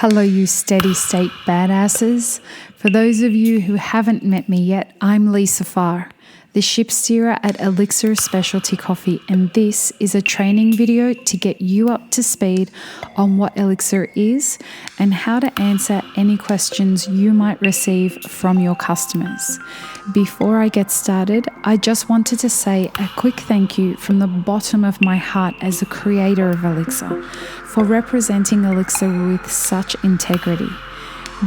Hello, you steady state badasses. For those of you who haven't met me yet, I'm Elixirfying, the ship steerer at Elixir Specialty Coffee, and this is a training video to get you up to speed on what Elixir is and how to answer any questions you might receive from your customers. Before I get started, I just wanted to say a quick thank you from the bottom of my heart as a creator of Elixir for representing Elixir with such integrity.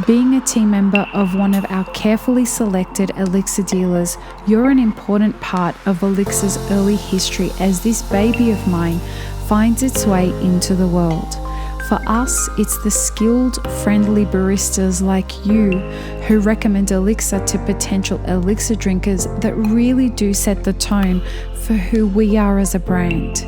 Being a team member of one of our carefully selected Elixir dealers, you're an important part of Elixir's early history as this baby of mine finds its way into the world. For us, it's the skilled, friendly baristas like you who recommend Elixir to potential Elixir drinkers that really do set the tone for who we are as a brand.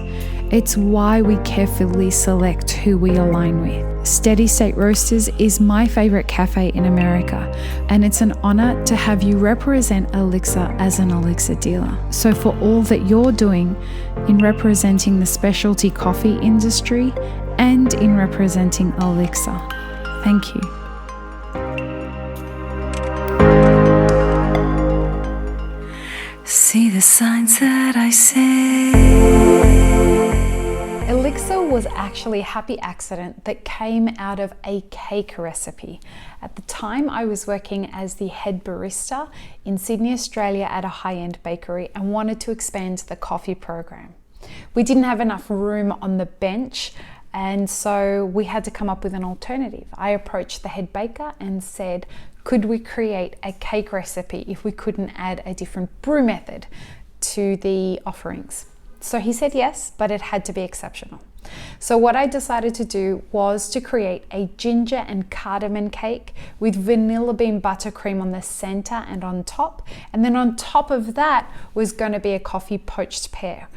It's why we carefully select who we align with. Steady State Roasters is my favorite cafe in America, and it's an honor to have you represent Elixir as an Elixir dealer. So for all that you're doing in representing the specialty coffee industry and in representing Elixir, thank you. See the signs that I say. Elixir was actually a happy accident that came out of a cake recipe. At the time, I was working as the head barista in Sydney, Australia at a high-end bakery and wanted to expand the coffee program. We didn't have enough room on the bench, and so we had to come up with an alternative. I approached the head baker and said, could we create a cake recipe if we couldn't add a different brew method to the offerings? So he said yes, but it had to be exceptional. So what I decided to do was to create a ginger and cardamom cake with vanilla bean buttercream on the center and on top. And then on top of that was going to be a coffee poached pear.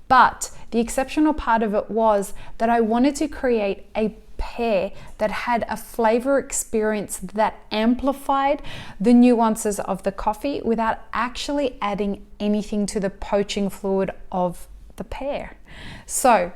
But the exceptional part of it was that I wanted to create a pear that had a flavor experience that amplified the nuances of the coffee without actually adding anything to the poaching fluid of the pear. So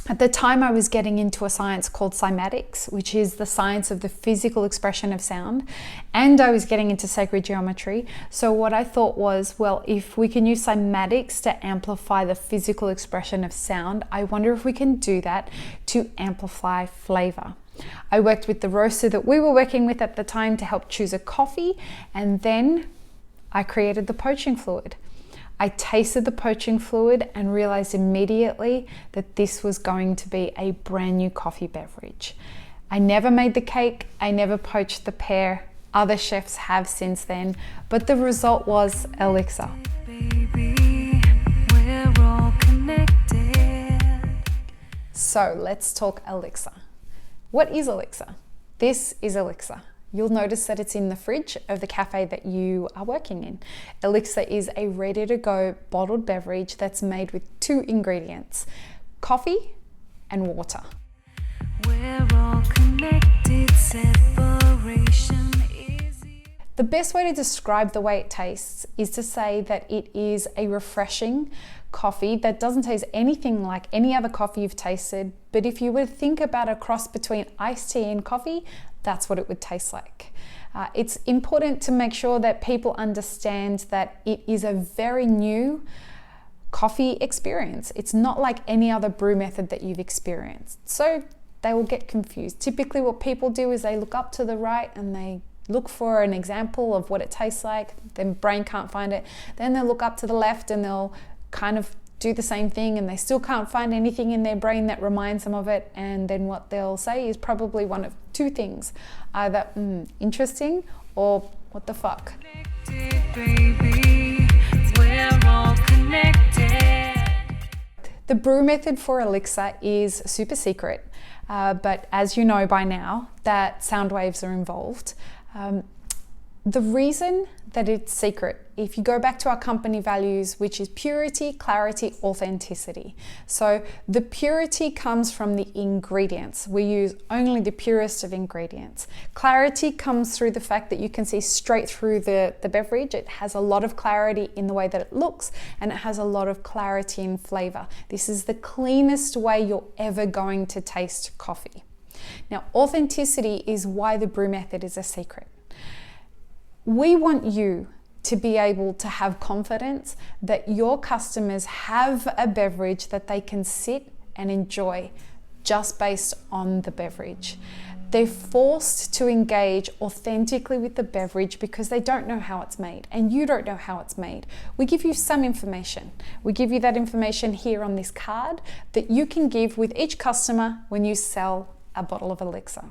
at the time, I was getting into a science called cymatics, which is the science of the physical expression of sound, and I was getting into sacred geometry. So what I thought was, well, if we can use cymatics to amplify the physical expression of sound, I wonder if we can do that to amplify flavor. I worked with the roaster that we were working with at the time to help choose a coffee, and then I created the poaching fluid. I tasted the poaching fluid and realized immediately that this was going to be a brand new coffee beverage. I never made the cake, I never poached the pear. Other chefs have since then, but the result was Elixir. Baby, we're all connected. So let's talk Elixir. What is Elixir? This is Elixir. You'll notice that it's in the fridge of the cafe that you are working in. Elixir is a ready-to-go bottled beverage that's made with two ingredients, coffee and water. We're all connected, separation is... The best way to describe the way it tastes is to say that it is a refreshing coffee that doesn't taste anything like any other coffee you've tasted, but if you would think about a cross between iced tea and coffee, that's what it would taste like. It's important to make sure that people understand that it is a very new coffee experience. It's not like any other brew method that you've experienced. So they will get confused. Typically what people do is they look up to the right and they look for an example of what it tastes like. Their brain can't find it. Then they'll look up to the left and they'll kind of do the same thing and they still can't find anything in their brain that reminds them of it, and then what they'll say is probably one of two things, either interesting or what the fuck. The brew method for Elixir is super secret, but as you know by now that sound waves are involved. The reason that it's secret, if you go back to our company values, which is purity, clarity, authenticity. So the purity comes from the ingredients. We use only the purest of ingredients. Clarity comes through the fact that you can see straight through the beverage. It has a lot of clarity in the way that it looks, and it has a lot of clarity in flavor. This is the cleanest way you're ever going to taste coffee. Now, authenticity is why the brew method is a secret. We want you to be able to have confidence that your customers have a beverage that they can sit and enjoy just based on the beverage. They're forced to engage authentically with the beverage because they don't know how it's made and you don't know how it's made. We give you some information. We give you that information here on this card that you can give with each customer when you sell a bottle of Elixir.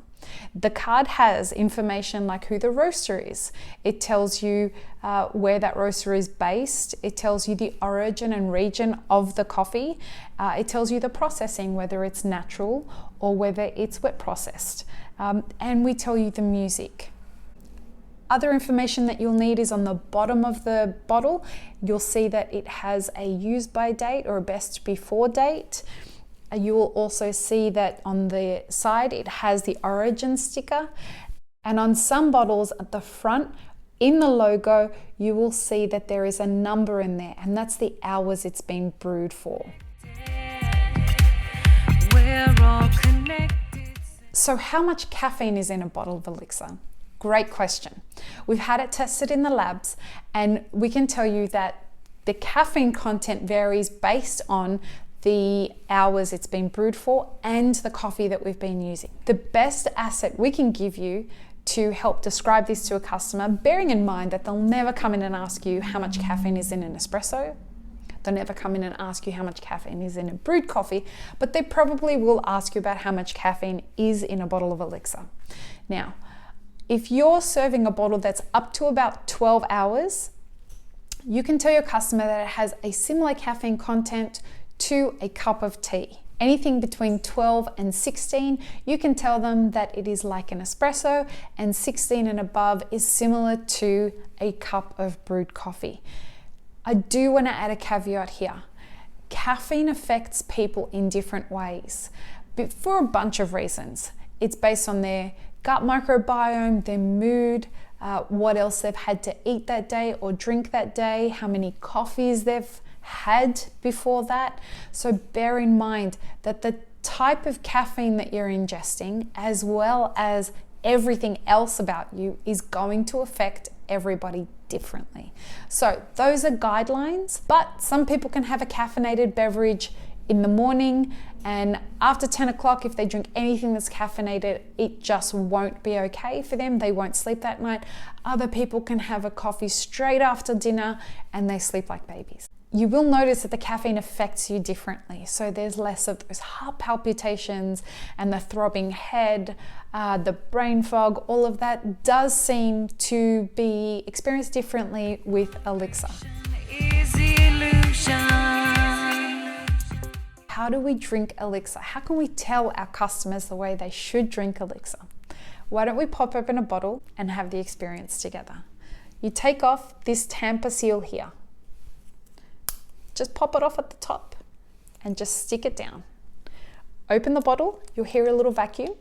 The card has information like who the roaster is. It tells you where that roaster is based. It tells you the origin and region of the coffee. It tells you the processing, whether it's natural or whether it's wet processed. And we tell you the music. Other information that you'll need is on the bottom of the bottle. You'll see that it has a use by date or a best before date. You will also see that on the side it has the origin sticker, and on some bottles at the front in the logo you will see that there is a number in there, and that's the hours it's been brewed for. We're all connected. So how much caffeine is in a bottle of Elixir? Great question. We've had it tested in the labs and we can tell you that the caffeine content varies based on the hours it's been brewed for and the coffee that we've been using. The best asset we can give you to help describe this to a customer, bearing in mind that they'll never come in and ask you how much caffeine is in an espresso, they'll never come in and ask you how much caffeine is in a brewed coffee, but they probably will ask you about how much caffeine is in a bottle of Elixir. Now, if you're serving a bottle that's up to about 12 hours, you can tell your customer that it has a similar caffeine content to a cup of tea. Anything between 12 and 16, you can tell them that it is like an espresso, and 16 and above is similar to a cup of brewed coffee. I do want to add a caveat here. Caffeine affects people in different ways, but for a bunch of reasons. It's based on their gut microbiome, their mood, what else they've had to eat that day or drink that day, how many coffees they've had before that. So bear in mind that the type of caffeine that you're ingesting, as well as everything else about you, is going to affect everybody differently. So those are guidelines, but some people can have a caffeinated beverage in the morning, and after 10 o'clock, if they drink anything that's caffeinated, it just won't be okay for them. They won't sleep that night. Other people can have a coffee straight after dinner and they sleep like babies. You will notice that the caffeine affects you differently. So there's less of those heart palpitations and the throbbing head, the brain fog. All of that does seem to be experienced differently with Elixir. How do we drink Elixir? How can we tell our customers the way they should drink Elixir? Why don't we pop open a bottle and have the experience together? You take off this tamper seal here. Just pop it off at the top and just stick it down. Open the bottle, you'll hear a little vacuum.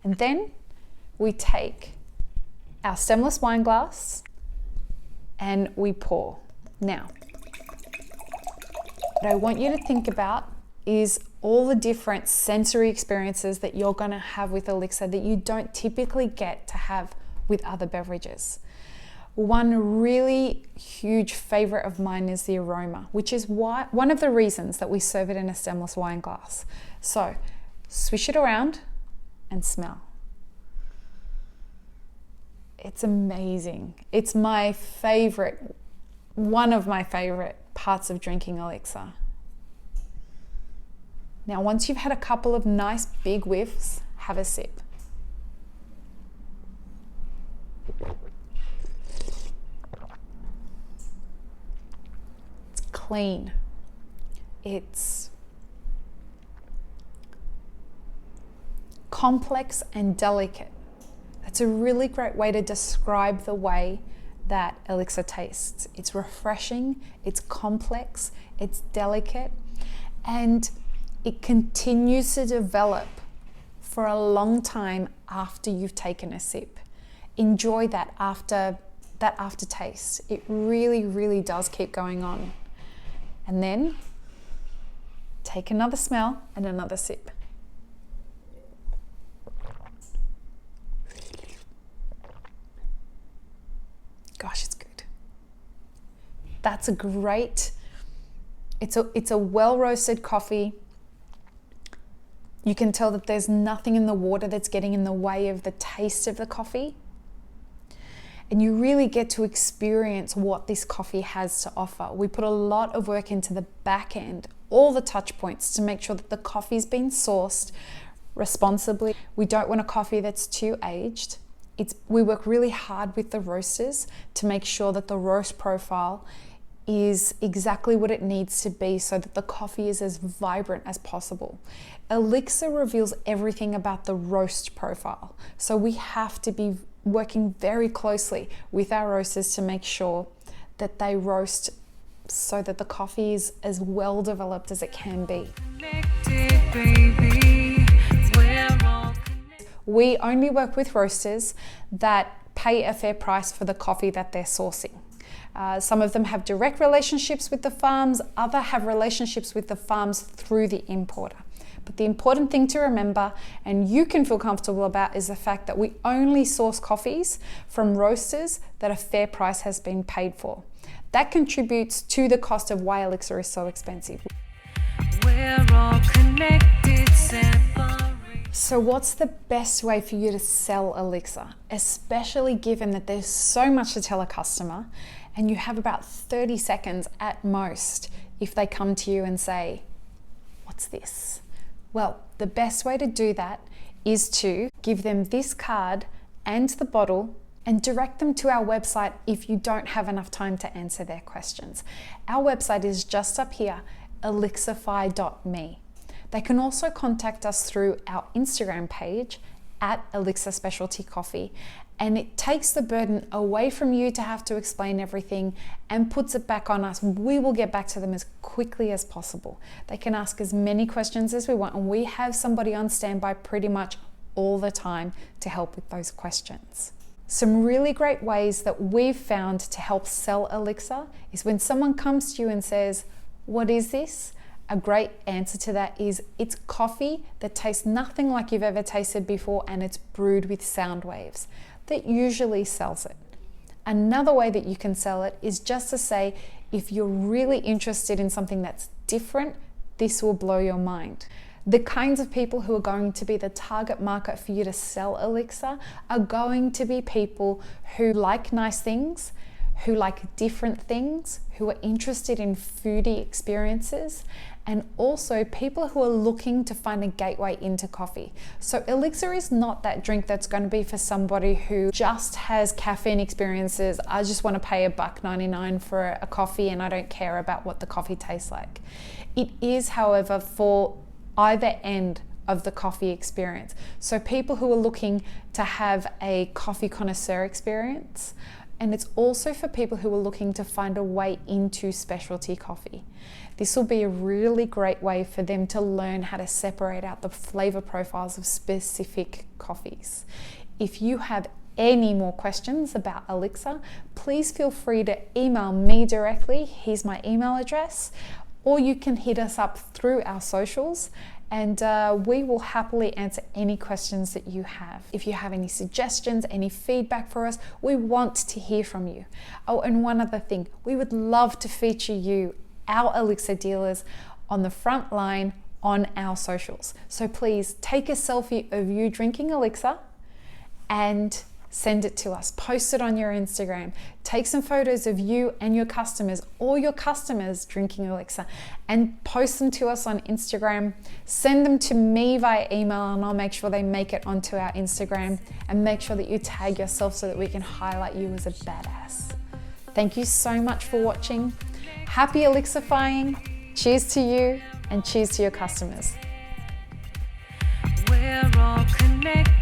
And then we take our stemless wine glass and we pour. Now, what I want you to think about is all the different sensory experiences that you're going to have with Elixir that you don't typically get to have with other beverages. One really huge favorite of mine is the aroma, which is one of the reasons that we serve it in a stemless wine glass. So swish it around and smell. It's amazing. It's my favorite, one of my favorite parts of drinking Elixir. Now, once you've had a couple of nice big whiffs, have a sip. Clean. It's complex and delicate. That's a really great way to describe the way that Elixir tastes. It's refreshing, it's complex, it's delicate, and it continues to develop for a long time after you've taken a sip. Enjoy that aftertaste. It really, really does keep going on. And then take another smell and another sip. That's a great, it's a well-roasted coffee. You can tell that there's nothing in the water that's getting in the way of the taste of the coffee. And you really get to experience what this coffee has to offer. We put a lot of work into the back end, all the touch points, to make sure that the coffee's been sourced responsibly. We don't want a coffee that's too aged. We work really hard with the roasters to make sure that the roast profile is exactly what it needs to be so that the coffee is as vibrant as possible. Elixir reveals everything about the roast profile. So we have to be working very closely with our roasters to make sure that they roast so that the coffee is as well developed as it can be. We only work with roasters that pay a fair price for the coffee that they're sourcing. Some of them have direct relationships with the farms, others have relationships with the farms through the importer. But the important thing to remember, and you can feel comfortable about, is the fact that we only source coffees from roasters that a fair price has been paid for. That contributes to the cost of why Elixir is so expensive. We're all connected, so what's the best way for you to sell Elixir, especially given that there's so much to tell a customer and you have about 30 seconds at most if they come to you and say, "What's this?" Well, the best way to do that is to give them this card and the bottle and direct them to our website if you don't have enough time to answer their questions. Our website is just up here, elixirfy.me. They can also contact us through our Instagram page at Elixir Specialty Coffee, and it takes the burden away from you to have to explain everything and puts it back on us. We will get back to them as quickly as possible. They can ask as many questions as we want, and we have somebody on standby pretty much all the time to help with those questions. Some really great ways that we've found to help sell Elixir is when someone comes to you and says, "What is this?" A great answer to that is it's coffee that tastes nothing like you've ever tasted before, and it's brewed with sound waves. That usually sells it. Another way that you can sell it is just to say, if you're really interested in something that's different, this will blow your mind. The kinds of people who are going to be the target market for you to sell Elixir are going to be people who like nice things, who like different things, who are interested in foodie experiences, and also people who are looking to find a gateway into coffee. So Elixir is not that drink that's going to be for somebody who just has caffeine experiences. I just want to pay $1.99 for a coffee and I don't care about what the coffee tastes like. It is, however, for either end of the coffee experience. So people who are looking to have a coffee connoisseur experience, and it's also for people who are looking to find a way into specialty coffee. This will be a really great way for them to learn how to separate out the flavor profiles of specific coffees. If you have any more questions about Elixir, please feel free to email me directly. Here's my email address, or you can hit us up through our socials, and we will happily answer any questions that you have. If you have any suggestions, any feedback for us, we want to hear from you. Oh, and one other thing, we would love to feature you, our Elixir dealers, on the front line on our socials. So please take a selfie of you drinking Elixir and send it to us. Post it on your Instagram. Take some photos of you and your customers, or your customers drinking Elixir, and post them to us on Instagram. Send them to me via email, and I'll make sure they make it onto our Instagram, and make sure that you tag yourself so that we can highlight you as a badass. Thank you so much for watching. Happy Elixirfying. Cheers to you, and cheers to your customers. We're all connected.